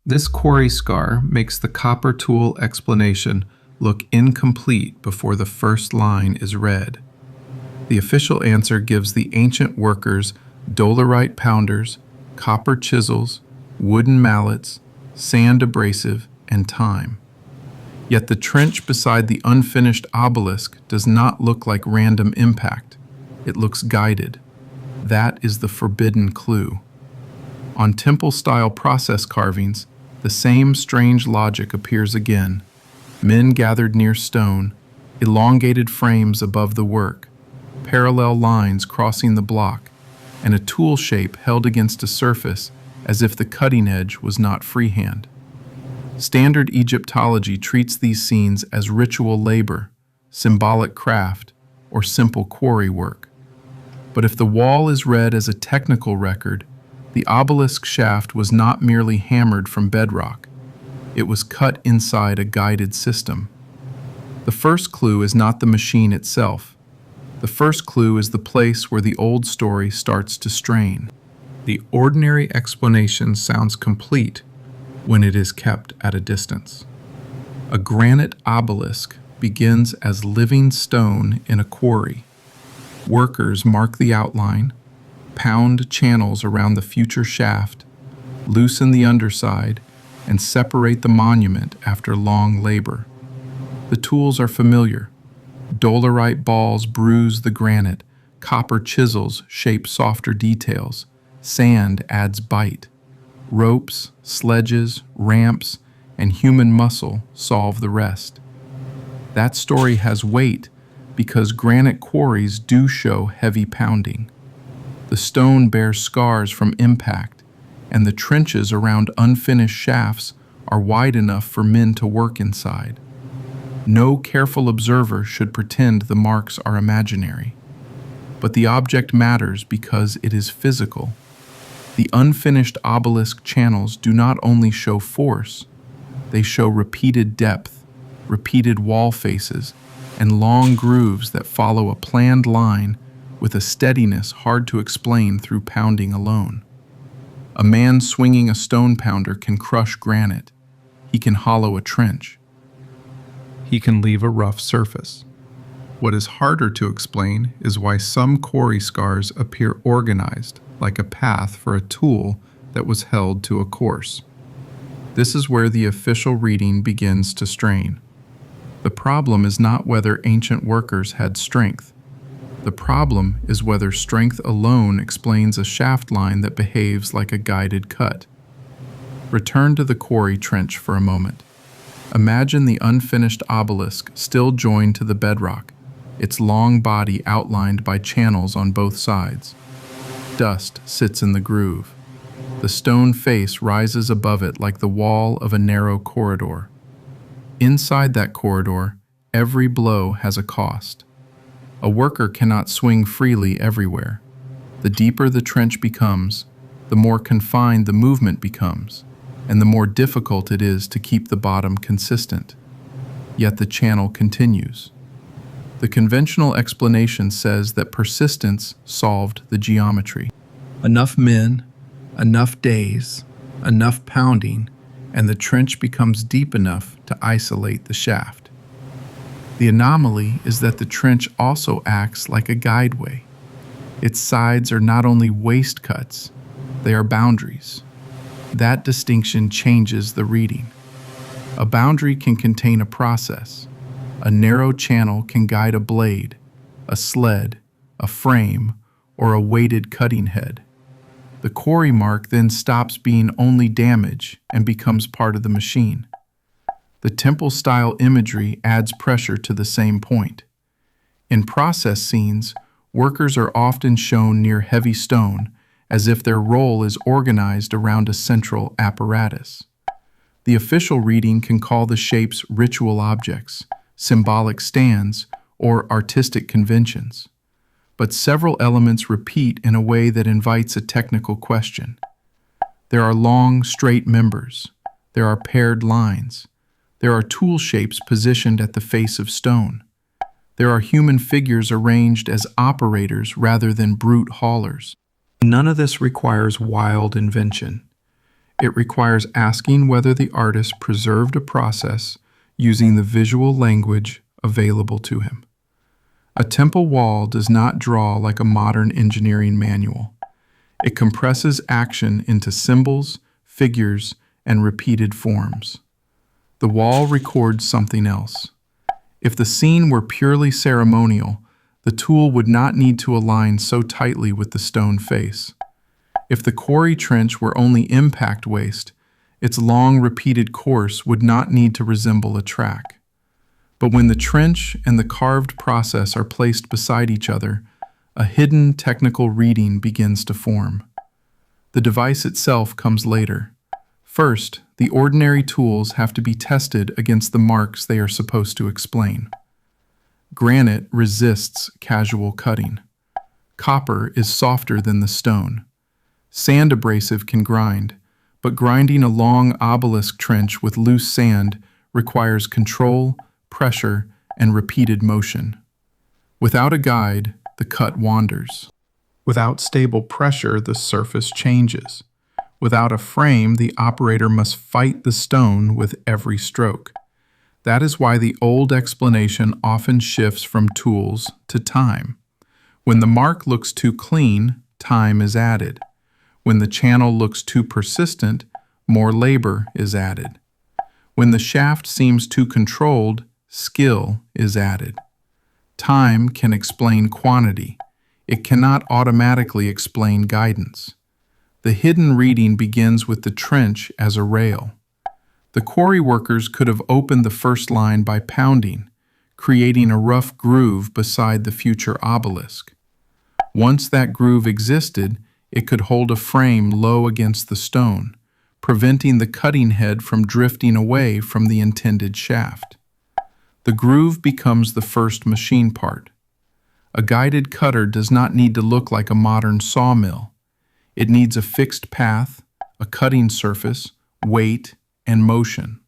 This quarry scar makes the copper tool explanation look incomplete before the first line is read. The official answer gives the ancient workers dolerite pounders, copper chisels, wooden mallets, sand abrasive, and time. Yet the trench beside the unfinished obelisk does not look like random impact. It looks guided. That is the forbidden clue. On temple-style process carvings, the same strange logic appears again. Men gathered near stone, elongated frames above the work, parallel lines crossing the block, and a tool shape held against a surface as if the cutting edge was not freehand. Standard Egyptology treats these scenes as ritual labor, symbolic craft, or simple quarry work. But if the wall is read as a technical record, the obelisk shaft was not merely hammered from bedrock. It was cut inside a guided system. The first clue is not the machine itself. The first clue is the place where the old story starts to strain. The ordinary explanation sounds complete when it is kept at a distance. A granite obelisk begins as living stone in a quarry. Workers mark the outline, pound channels around the future shaft, loosen the underside, and separate the monument after long labor. The tools are familiar. Dolerite balls bruise the granite, copper chisels shape softer details, sand adds bite. Ropes, sledges, ramps, and human muscle solve the rest. That story has weight because granite quarries do show heavy pounding. The stone bears scars from impact, and the trenches around unfinished shafts are wide enough for men to work inside. No careful observer should pretend the marks are imaginary. But the object matters because it is physical. The unfinished obelisk channels do not only show force, they show repeated depth, repeated wall faces, and long grooves that follow a planned line with a steadiness hard to explain through pounding alone. A man swinging a stone pounder can crush granite. He can hollow a trench. He can leave a rough surface. What is harder to explain is why some quarry scars appear organized, like a path for a tool that was held to a course. This is where the official reading begins to strain. The problem is not whether ancient workers had strength. The problem is whether strength alone explains a shaft line that behaves like a guided cut. Return to the quarry trench for a moment. Imagine the unfinished obelisk still joined to the bedrock, its long body outlined by channels on both sides. Dust sits in the groove. The stone face rises above it like the wall of a narrow corridor. Inside that corridor, every blow has a cost. A worker cannot swing freely everywhere. The deeper the trench becomes, the more confined the movement becomes, and the more difficult it is to keep the bottom consistent. Yet the channel continues. The conventional explanation says that persistence solved the geometry. Enough men, enough days, enough pounding, and the trench becomes deep enough to isolate the shaft. The anomaly is that the trench also acts like a guideway. Its sides are not only waste cuts, they are boundaries. That distinction changes the reading. A boundary can contain a process. A narrow channel can guide a blade, a sled, a frame, or a weighted cutting head. The quarry mark then stops being only damage and becomes part of the machine. The temple-style imagery adds pressure to the same point. In process scenes, workers are often shown near heavy stone, as if their role is organized around a central apparatus. The official reading can call the shapes ritual objects, symbolic stands, or artistic conventions. But several elements repeat in a way that invites a technical question. There are long, straight members. There are paired lines. There are tool shapes positioned at the face of stone. There are human figures arranged as operators rather than brute haulers. None of this requires wild invention. It requires asking whether the artist preserved a process using the visual language available to him. A temple wall does not draw like a modern engineering manual. It compresses action into symbols, figures, and repeated forms. The wall records something else. If the scene were purely ceremonial, the tool would not need to align so tightly with the stone face. If the quarry trench were only impact waste, its long repeated course would not need to resemble a track. But when the trench and the carved process are placed beside each other, a hidden technical reading begins to form. The device itself comes later. First, the ordinary tools have to be tested against the marks they are supposed to explain. Granite resists casual cutting. Copper is softer than the stone. Sand abrasive can grind, but grinding a long obelisk trench with loose sand requires control, pressure, and repeated motion. Without a guide, the cut wanders. Without stable pressure, the surface changes. Without a frame, the operator must fight the stone with every stroke. That is why the old explanation often shifts from tools to time. When the mark looks too clean, time is added. When the channel looks too persistent, more labor is added. When the shaft seems too controlled, skill is added. Time can explain quantity. It cannot automatically explain guidance. The hidden reading begins with the trench as a rail. The quarry workers could have opened the first line by pounding, creating a rough groove beside the future obelisk. Once that groove existed, it could hold a frame low against the stone, preventing the cutting head from drifting away from the intended shaft. The groove becomes the first machine part. A guided cutter does not need to look like a modern sawmill. It needs a fixed path, a cutting surface, weight, and motion.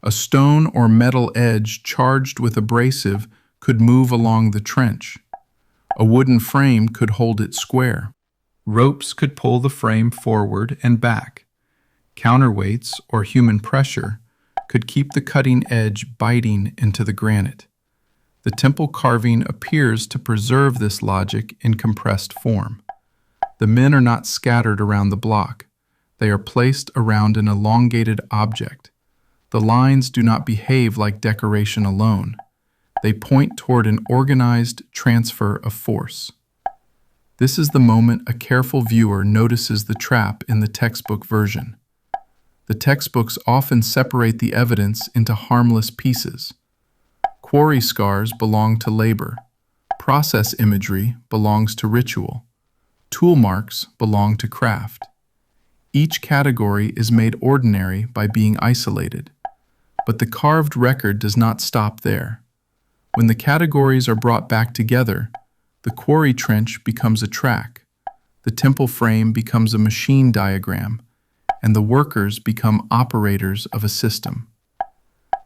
A stone or metal edge charged with abrasive could move along the trench. A wooden frame could hold it square. Ropes could pull the frame forward and back. Counterweights, or human pressure, could keep the cutting edge biting into the granite. The temple carving appears to preserve this logic in compressed form. The men are not scattered around the block. They are placed around an elongated object. The lines do not behave like decoration alone. They point toward an organized transfer of force. This is the moment a careful viewer notices the trap in the textbook version. The textbooks often separate the evidence into harmless pieces. Quarry scars belong to labor. Process imagery belongs to ritual. Tool marks belong to craft. Each category is made ordinary by being isolated. But the carved record does not stop there. When the categories are brought back together, the quarry trench becomes a track, the temple frame becomes a machine diagram, and the workers become operators of a system.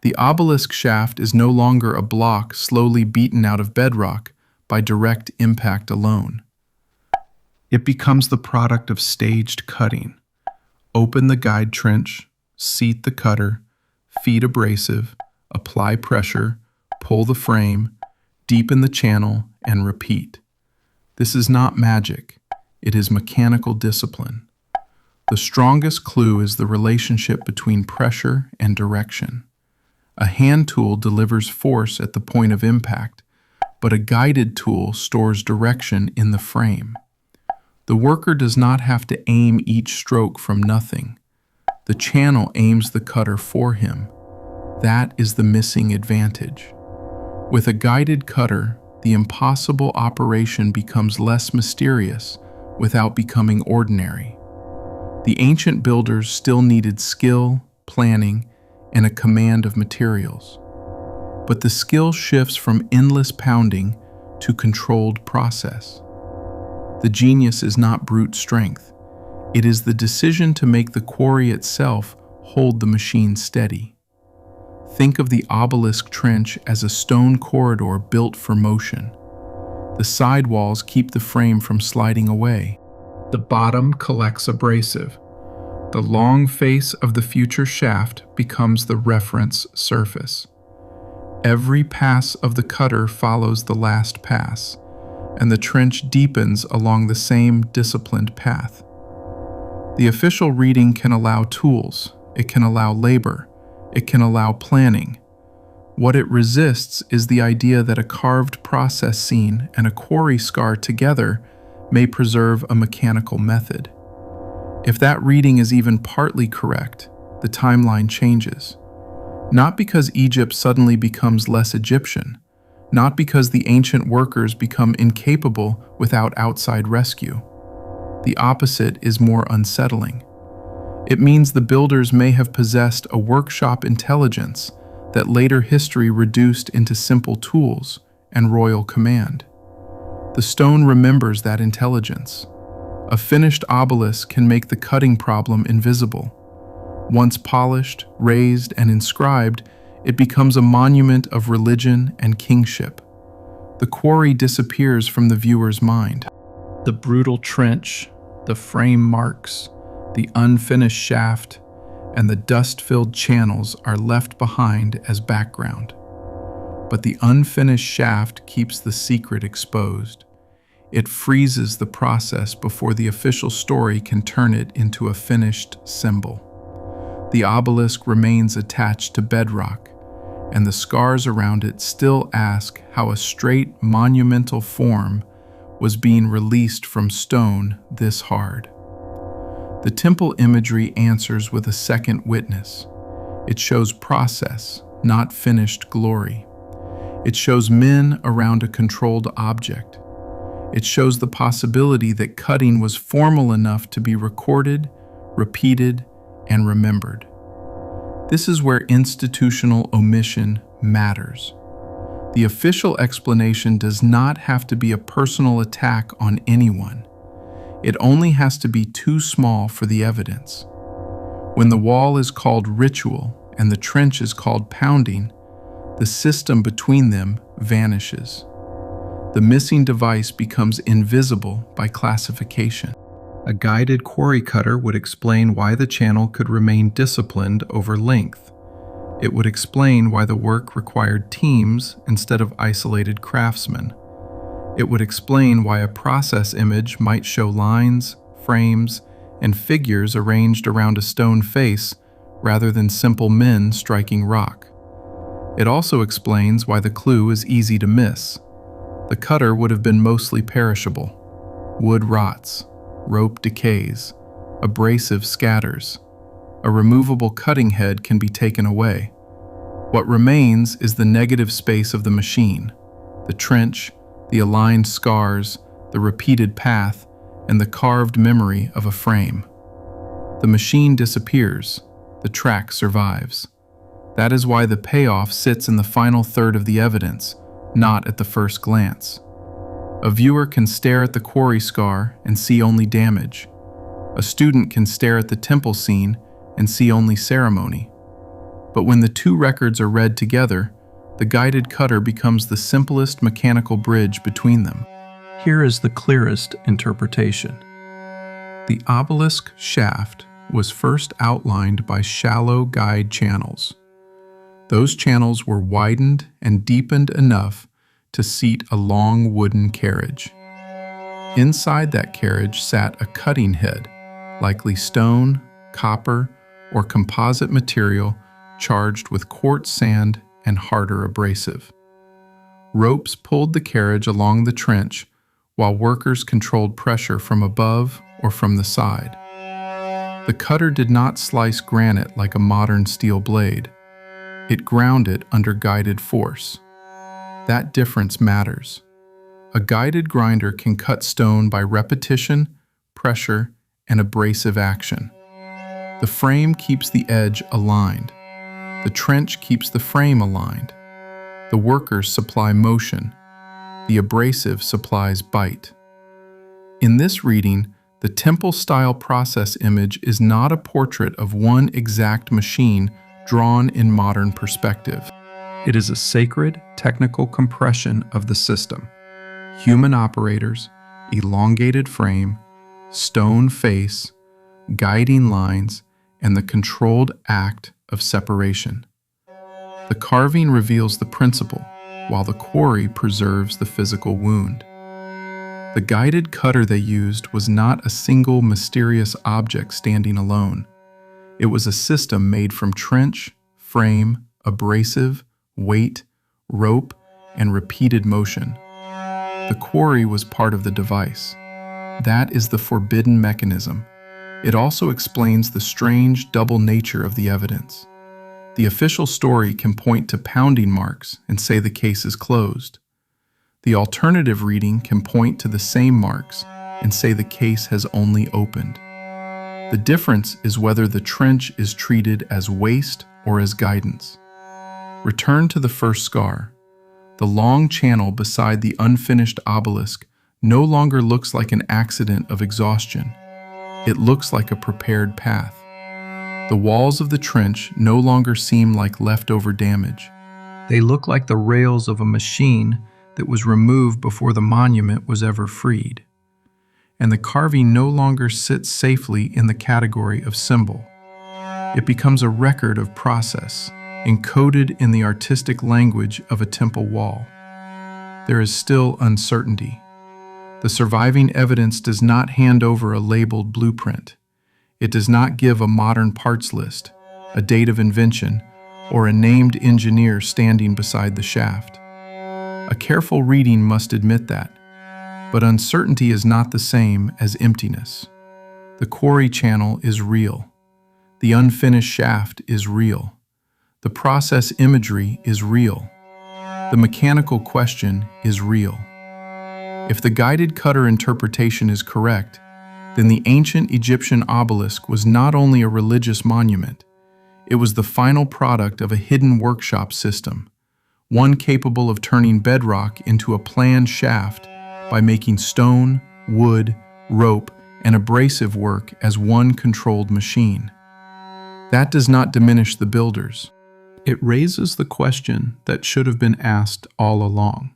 The obelisk shaft is no longer a block slowly beaten out of bedrock by direct impact alone. It becomes the product of staged cutting. Open the guide trench, seat the cutter, feed abrasive, apply pressure, pull the frame, deepen the channel, and repeat. This is not magic. It is mechanical discipline. The strongest clue is the relationship between pressure and direction. A hand tool delivers force at the point of impact, but a guided tool stores direction in the frame. The worker does not have to aim each stroke from nothing. The channel aims the cutter for him. That is the missing advantage. With a guided cutter, the impossible operation becomes less mysterious without becoming ordinary. The ancient builders still needed skill, planning, and a command of materials. But the skill shifts from endless pounding to controlled process. The genius is not brute strength. It is the decision to make the quarry itself hold the machine steady. Think of the obelisk trench as a stone corridor built for motion. The side walls keep the frame from sliding away. The bottom collects abrasive. The long face of the future shaft becomes the reference surface. Every pass of the cutter follows the last pass, and the trench deepens along the same disciplined path. The official reading can allow tools, it can allow labor, it can allow planning. What it resists is the idea that a carved process scene and a quarry scar together may preserve a mechanical method. If that reading is even partly correct, the timeline changes. Not because Egypt suddenly becomes less Egyptian, not because the ancient workers become incapable without outside rescue. The opposite is more unsettling. It means the builders may have possessed a workshop intelligence that later history reduced into simple tools and royal command. The stone remembers that intelligence. A finished obelisk can make the cutting problem invisible. Once polished, raised, and inscribed, it becomes a monument of religion and kingship. The quarry disappears from the viewer's mind. The brutal trench, the frame marks, the unfinished shaft, and the dust-filled channels are left behind as background. But the unfinished shaft keeps the secret exposed. It freezes the process before the official story can turn it into a finished symbol. The obelisk remains attached to bedrock, and the scars around it still ask how a straight, monumental form was being released from stone this hard. The temple imagery answers with a second witness. It shows process, not finished glory. It shows men around a controlled object. It shows the possibility that cutting was formal enough to be recorded, repeated, and remembered. This is where institutional omission matters. The official explanation does not have to be a personal attack on anyone. It only has to be too small for the evidence. When the wall is called ritual and the trench is called pounding, the system between them vanishes. The missing device becomes invisible by classification. A guided quarry cutter would explain why the channel could remain disciplined over length. It would explain why the work required teams instead of isolated craftsmen. It would explain why a process image might show lines, frames, and figures arranged around a stone face rather than simple men striking rock. It also explains why the clue is easy to miss. The cutter would have been mostly perishable. Wood rots, rope decays, abrasive scatters. A removable cutting head can be taken away. What remains is the negative space of the machine, the trench, the aligned scars, the repeated path, and the carved memory of a frame. The machine disappears, the track survives. That is why the payoff sits in the final third of the evidence, not at the first glance. A viewer can stare at the quarry scar and see only damage. A student can stare at the temple scene and see only ceremony. But when the two records are read together, the guided cutter becomes the simplest mechanical bridge between them. Here is the clearest interpretation. The obelisk shaft was first outlined by shallow guide channels. Those channels were widened and deepened enough to seat a long wooden carriage. Inside that carriage sat a cutting head, likely stone, copper, or composite material charged with quartz sand and harder abrasive. Ropes pulled the carriage along the trench while workers controlled pressure from above or from the side. The cutter did not slice granite like a modern steel blade. It ground it under guided force. That difference matters. A guided grinder can cut stone by repetition, pressure, and abrasive action. The frame keeps the edge aligned. The trench keeps the frame aligned. The workers supply motion. The abrasive supplies bite. In this reading, the temple-style process image is not a portrait of one exact machine drawn in modern perspective. It is a sacred, technical compression of the system. Human operators, elongated frame, stone face, guiding lines, and the controlled act of separation. The carving reveals the principle, while the quarry preserves the physical wound. The guided cutter they used was not a single mysterious object standing alone. It was a system made from trench, frame, abrasive, weight, rope, and repeated motion. The quarry was part of the device. That is the forbidden mechanism. It also explains the strange double nature of the evidence. The official story can point to pounding marks and say the case is closed. The alternative reading can point to the same marks and say the case has only opened. The difference is whether the trench is treated as waste or as guidance. Return to the first scar. The long channel beside the unfinished obelisk no longer looks like an accident of exhaustion. It looks like a prepared path. The walls of the trench no longer seem like leftover damage. They look like the rails of a machine that was removed before the monument was ever freed. And the carving no longer sits safely in the category of symbol. It becomes a record of process, encoded in the artistic language of a temple wall. There is still uncertainty. The surviving evidence does not hand over a labeled blueprint. It does not give a modern parts list, a date of invention, or a named engineer standing beside the shaft. A careful reading must admit that, but uncertainty is not the same as emptiness. The quarry channel is real. The unfinished shaft is real. The process imagery is real. The mechanical question is real. If the guided cutter interpretation is correct, then the ancient Egyptian obelisk was not only a religious monument, it was the final product of a hidden workshop system, one capable of turning bedrock into a planned shaft by making stone, wood, rope, and abrasive work as one controlled machine. That does not diminish the builders. It raises the question that should have been asked all along.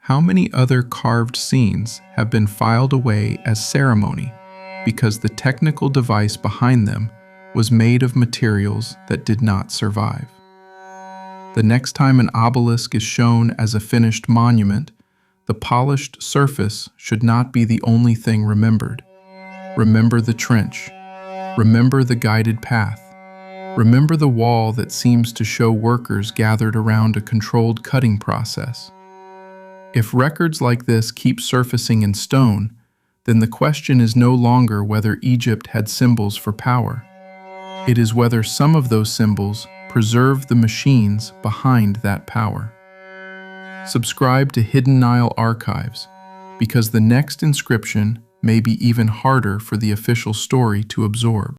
How many other carved scenes have been filed away as ceremony because the technical device behind them was made of materials that did not survive? The next time an obelisk is shown as a finished monument, the polished surface should not be the only thing remembered. Remember the trench. Remember the guided path. Remember the wall that seems to show workers gathered around a controlled cutting process. If records like this keep surfacing in stone, then the question is no longer whether Egypt had symbols for power. It is whether some of those symbols preserve the machines behind that power. Subscribe to Hidden Nile Archives, because the next inscription may be even harder for the official story to absorb.